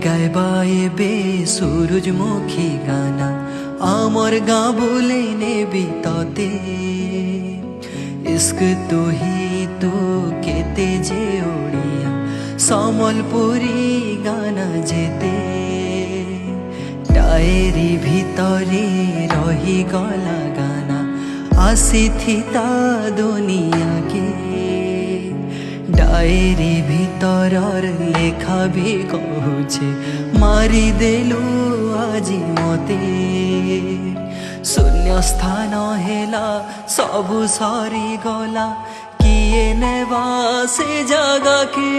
গাইবা এবে সূরজমুখী গানা আমার গাঁ বলে নেবি ততে ইস্ক তুহি তু কেতে যে ওড়িয়া সম্বলপুরী গানা যেতে ডায়েরি ভিতরে রহি গলা গানা আসিথিতা দুনিয়াকে ডায়েরি ভিতরর লেখা ভি কহুছে মারি দেলু আজি মতে শূন্য স্থান হেলা সবু সরি গলা কিয়ে নেবা সে জাগাকে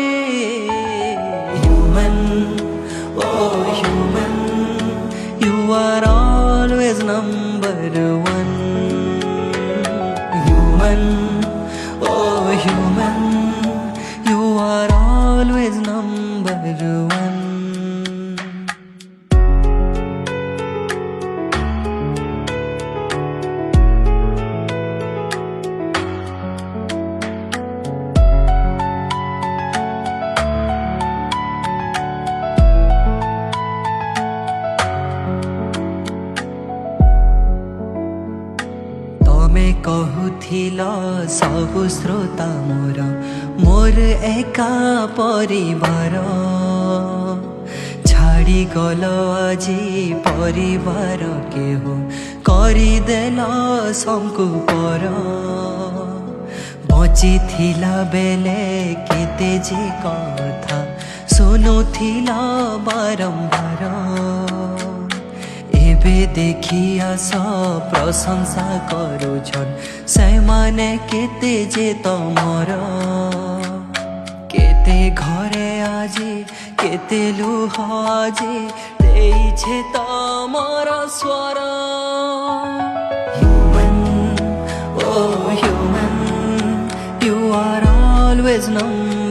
human oh human you are always number one human oh human you are always number one तमे कहूथिल सबु श्रोता मोर मोर एका परिवार छाड़ी गल আজি परिवार केहू करदेल शंकु पर बची थिला बेले केते जे कथा सुनुथिला बारंबार एबे देखी आस प्रशंसा करुछन से माने केते जे तमर केते घरे आजे केते लुह आजे देइछे तमर स्वर human oh human you are always number